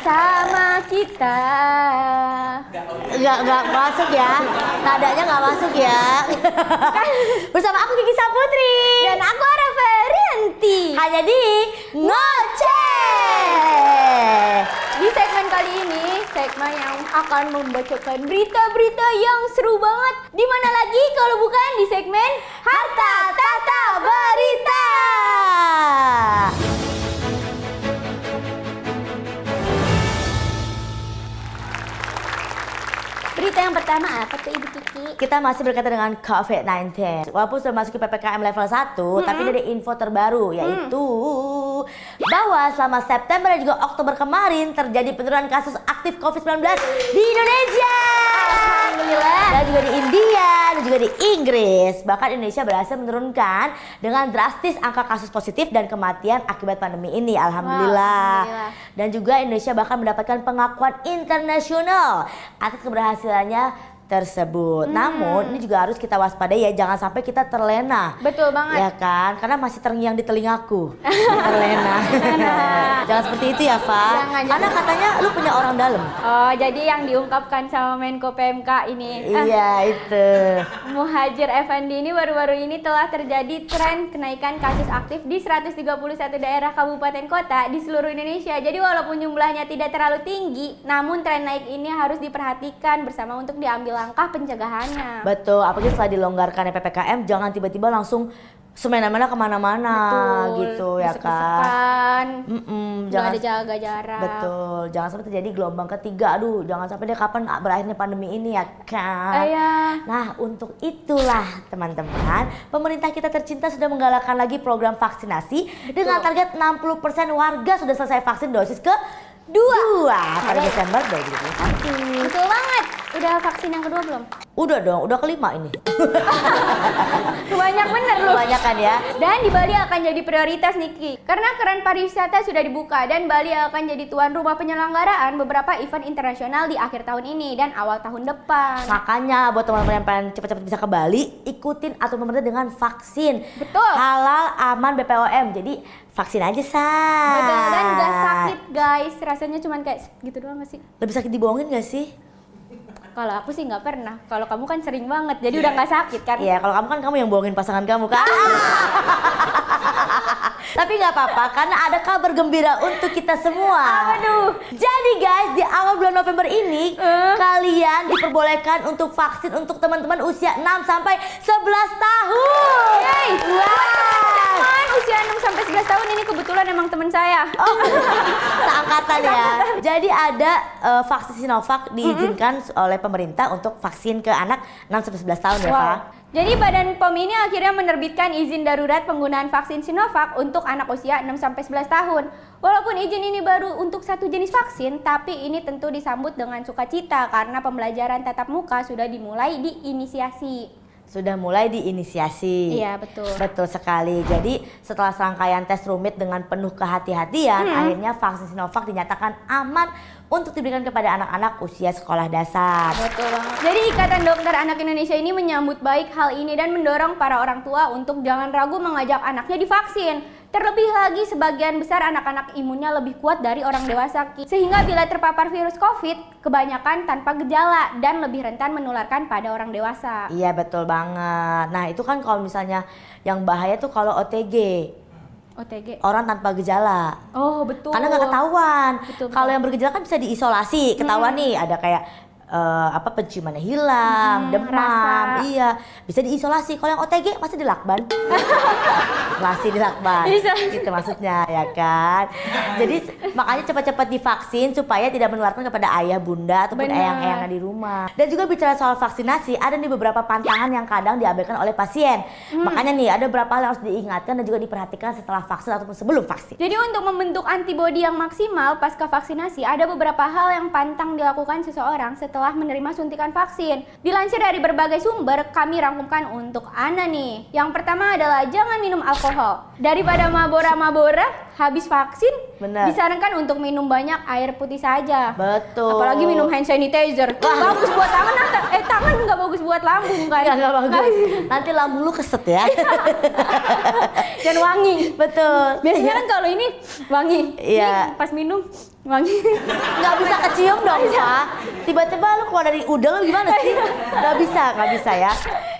bersama kita. Nggak masuk ya. Nadanya nggak masuk ya. Bersama aku Kiki Saputri. Dan aku Ara Ferianti. Hanya di Ngoceh. Di segmen kali ini, segmen yang akan membacakan berita-berita yang seru banget. Di mana lagi kalau bukan di segmen Harta Tahta Berita. Berita yang pertama apa tuh Ibu Kiki? Kita masih berkaitan dengan COVID-19. Walaupun sudah masuk ke PPKM level 1, tapi ada info terbaru yaitu bahwa selama September dan juga Oktober kemarin terjadi penurunan kasus aktif COVID-19 di Indonesia. Alhamdulillah. Dan juga di India dan juga di Inggris. Bahkan Indonesia berhasil menurunkan dengan drastis angka kasus positif dan kematian akibat pandemi ini. Alhamdulillah. Alhamdulillah. Dan juga Indonesia bahkan mendapatkan pengakuan internasional atas keberhasilannya tersebut. Namun ini juga harus kita waspadai ya, jangan sampai kita terlena. Betul banget. Ya kan? Karena masih terngiang di telingaku. Terlena. Jangan seperti itu ya, Fa. Jangan. Karena katanya lu punya orang dalam. Oh, jadi yang diungkapkan sama Menko PMK ini. Iya, itu. Muhadjir Effendi ini baru-baru ini telah terjadi tren kenaikan kasus aktif di 131 daerah kabupaten kota di seluruh Indonesia. Jadi walaupun jumlahnya tidak terlalu tinggi, namun tren naik ini harus diperhatikan bersama untuk diambil langkah pencegahannya. Betul, apalagi setelah dilonggarkan PPKM, jangan tiba-tiba langsung semena-mena kemana-mana gitu ya kan. Jangan ada jaga jarak. Betul, jangan sampai terjadi gelombang ketiga. Aduh, jangan sampai deh kapan berakhirnya pandemi ini ya kan. Nah, untuk itulah teman-teman, pemerintah kita tercinta sudah menggalakkan lagi program vaksinasi dengan target 60% warga sudah selesai vaksin dosis kedua pada Desember 2021. Betul banget. Udah vaksin yang kedua belum? Udah dong, udah kelima ini. Banyak bener loh. Kebanyakan ya. Dan di Bali akan jadi prioritas Niki. Karena keran pariwisata sudah dibuka dan Bali akan jadi tuan rumah penyelenggaraan beberapa event internasional di akhir tahun ini dan awal tahun depan. Makanya buat teman-teman yang pengen cepat-cepat bisa ke Bali, ikutin aturan pemerintah dengan vaksin. Betul. Halal, aman, BPOM. Jadi vaksin aja, Say. Betul, dan gak sakit guys. Rasanya cuma kayak gitu doang gak sih? Lebih sakit dibohongin gak sih? Kalau aku sih nggak pernah. Kalau kamu kan sering banget, jadi udah nggak sakit kan? Iya, kalau kamu kan kamu yang bohongin pasangan kamu kan. Tapi nggak apa-apa karena ada kabar gembira untuk kita semua. Aduh. Jadi guys, di awal bulan November ini kalian diperbolehkan untuk vaksin untuk teman-teman usia 6 sampai 11 tahun. Yeay. Wow. Teman usia 6 sampai 11 tahun ini kebetulan emang teman saya. Oh, seangkatan ya. Jadi ada vaksin Sinovac diizinkan oleh pemerintah untuk vaksin ke anak 6 sampai 11 tahun ya, Pak. Jadi Badan POM ini akhirnya menerbitkan izin darurat penggunaan vaksin Sinovac untuk anak usia 6 sampai 11 tahun. Walaupun izin ini baru untuk satu jenis vaksin, tapi ini tentu disambut dengan sukacita karena pembelajaran tatap muka sudah dimulai diinisiasi. Sudah mulai diinisiasi. Iya, betul. Betul sekali. Jadi setelah serangkaian tes rumit dengan penuh kehati-hatian, akhirnya vaksin Sinovac dinyatakan aman untuk diberikan kepada anak-anak usia sekolah dasar. Betul banget. Jadi Ikatan Dokter Anak Indonesia ini menyambut baik hal ini dan mendorong para orang tua untuk jangan ragu mengajak anaknya divaksin. Terlebih lagi sebagian besar anak-anak imunnya lebih kuat dari orang dewasa, sehingga bila terpapar virus COVID, kebanyakan tanpa gejala dan lebih rentan menularkan pada orang dewasa. Iya, betul banget. Nah, itu kan kalau misalnya yang bahaya tuh kalau OTG. OTG? Orang tanpa gejala. Oh, betul. Karena nggak ketahuan. Betul. Kalau yang bergejala kan bisa diisolasi, ketahuan nih ada kayak penciumannya hilang, demam, rasa. iya, bisa diisolasi. Kalau yang OTG masih dilakban. Masih dilakban. Gitu maksudnya ya kan. Jadi makanya cepat-cepat divaksin supaya tidak menularkan kepada ayah, bunda ataupun eyang-eyangnya di rumah. Dan juga bicara soal vaksinasi, ada nih beberapa pantangan yang kadang diabaikan oleh pasien. Makanya nih ada beberapa hal yang harus diingatkan dan juga diperhatikan setelah vaksin ataupun sebelum vaksin. Jadi untuk membentuk antibodi yang maksimal pasca vaksinasi, ada beberapa hal yang pantang dilakukan seseorang setelah menerima suntikan vaksin. Dilansir dari berbagai sumber, kami rangkumkan untuk Anda nih. Yang pertama adalah jangan minum alkohol. Daripada mabora-mabora, habis vaksin Bener. disarankan untuk minum banyak air putih saja. Betul. Apalagi minum hand sanitizer. Bagus buat tangan, tangan nggak bagus buat lambung kan? Nggak bagus. Nanti lambung lu keset ya. Dan wangi. Betul. Biasanya kan kalau ini wangi. Iya. Ini pas minum wangi. Nggak bisa kecium dong, Pak. Tiba-tiba lu keluar dari udel gimana sih? Nggak bisa ya.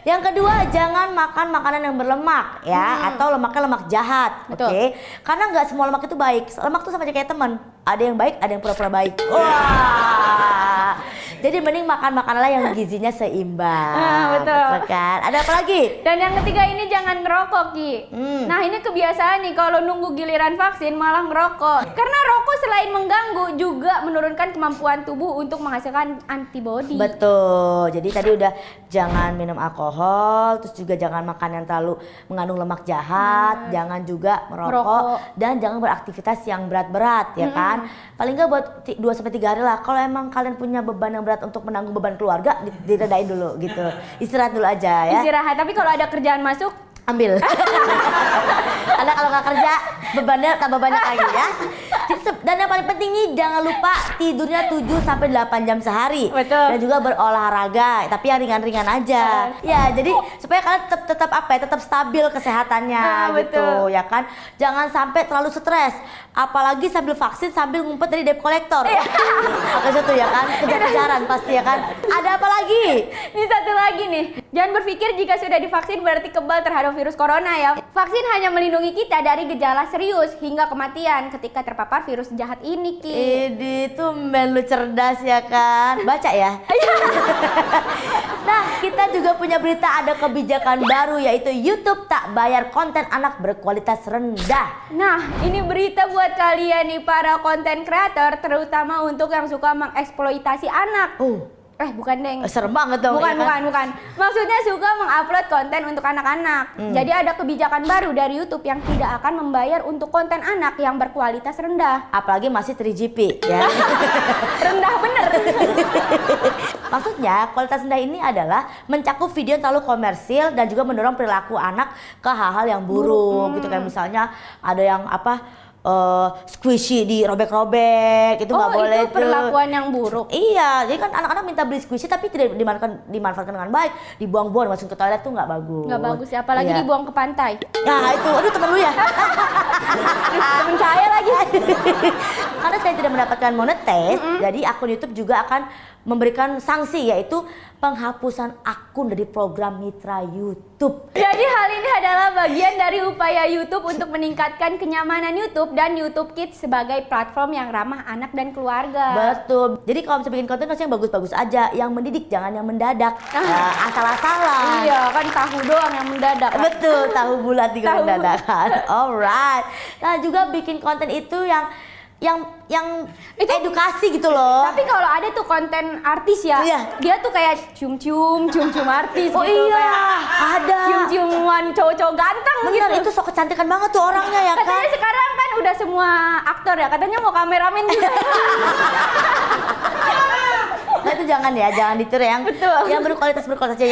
Yang kedua, jangan makan makanan yang berlemak ya, atau lemaknya lemak jahat, Betul. oke? Karena nggak semua lemak itu baik. Lemak tuh sama aja kayak teman. Ada yang baik, ada yang pura-pura baik. Wah. Jadi mending makan makananlah yang gizinya seimbang. Betul. Kan? Ada apa lagi? Dan yang ketiga ini jangan ngerokok, Ki. Nah, ini kebiasaan nih kalau nunggu giliran vaksin malah ngerokok. Karena rokok selain mengganggu juga menurunkan kemampuan tubuh untuk menghasilkan antibodi. Betul. Jadi tadi udah jangan minum alkohol, terus juga jangan makan yang terlalu mengandung lemak jahat, jangan juga merokok, dan jangan beraktivitas yang berat-berat ya kan. Paling nggak buat 2-3 hari lah. Kalau emang kalian punya beban yang berat untuk menanggung beban keluarga, diredain dulu gitu. Istirahat dulu aja ya. Istirahat, tapi kalau ada kerjaan masuk Ambil. Karena kalau nggak kerja bebannya tambah banyak lagi ya. Dan yang paling penting nih, jangan lupa tidurnya 7-8 jam sehari. Betul. Dan juga berolahraga, tapi yang ringan-ringan aja. Ya, jadi supaya kalian tetap apa ya, tetap stabil kesehatannya gitu betul. ya kan. Jangan sampai terlalu stres. Apalagi sambil vaksin sambil ngumpet dari debt collector. Oke, itu ya kan, kejar-kejaran pasti ya kan. Ada apa lagi? Ini satu lagi nih. Jangan berpikir jika sudah divaksin berarti kebal terhadap virus corona ya. Vaksin hanya melindungi kita dari gejala serius hingga kematian ketika terpapar virus jahat ini, Ki. Ini tuh lu cerdas ya kan. Baca ya. Nah, kita juga punya berita, ada kebijakan baru yaitu YouTube tak bayar konten anak berkualitas rendah. Nah, ini berita buat kalian nih para konten kreator, terutama untuk yang suka mengeksploitasi anak. Bukan deng. Serem banget dong. Bukan, ya kan? bukan. Maksudnya suka mengupload konten untuk anak-anak. Jadi ada kebijakan baru dari YouTube yang tidak akan membayar untuk konten anak yang berkualitas rendah. Apalagi masih 3GP ya. Rendah bener. Maksudnya kualitas rendah ini adalah mencakup video yang terlalu komersil dan juga mendorong perilaku anak ke hal-hal yang buruk gitu. Kayak misalnya ada yang squishy dirobek-robek, itu nggak boleh itu perlakuan yang buruk. Iya, jadi kan anak-anak minta beli squishy tapi tidak dimanfaatkan dengan baik, dibuang-buang, masukin ke toilet tuh nggak bagus. Nggak bagus ya, apalagi Iya. dibuang ke pantai. Nah itu, aduh temen lu ya. Temen saya lagi. Karena saya tidak mendapatkan monetize, jadi akun YouTube juga akan memberikan sanksi, yaitu penghapusan akun dari program mitra YouTube. Jadi hal ini adalah bagian dari upaya YouTube untuk meningkatkan kenyamanan YouTube dan YouTube Kids sebagai platform yang ramah anak dan keluarga. Betul. Jadi kalau bisa bikin konten harus yang bagus-bagus aja, yang mendidik, jangan yang mendadak. Asal-asalan. Iya, kan tahu doang yang mendadak. Betul, tahu bulat juga Tahu mendadakan. Alright. Nah, juga bikin konten itu yang edukasi gitu loh. Tapi kalau ada tuh konten artis ya, Iya. dia tuh kayak cium-cium artis Oh gitu. iya, Kayak ada. cium-ciuman cowok-cowok ganteng Bener, gitu. itu sok kecantikan banget tuh orangnya ya kan. Katanya sekarang kan udah semua aktor ya, katanya mau kameramen juga. Nah itu jangan ya, jangan ditiru yang Betul. yang berkualitas aja,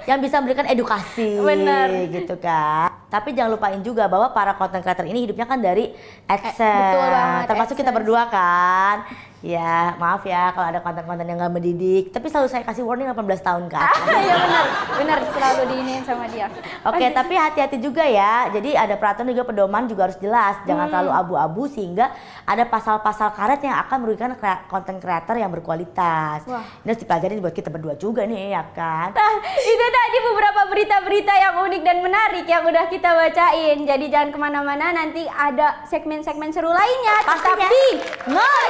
yang bisa memberikan edukasi. Bener. Gitu kan. Tapi jangan lupain juga bahwa para content creator ini hidupnya kan dari AdSense. Betul banget, Termasuk kita AdSense. berdua kan. Ya maaf ya kalau ada konten-konten yang gak mendidik. Tapi selalu saya kasih warning 18 tahun kan. Iya benar selalu diinin sama dia. Oke, tapi hati-hati juga ya. Jadi ada peraturan juga, pedoman juga harus jelas. Jangan terlalu abu-abu sehingga ada pasal-pasal karet yang akan merugikan konten kreator yang berkualitas. Wah. Ini harus dipelajarin buat kita berdua juga nih ya kan. Nah, itu tadi beberapa berita-berita yang unik dan menarik yang udah kita bacain. Jadi jangan kemana-mana, nanti ada segmen-segmen seru lainnya. Pastinya. Tetap di Ngomong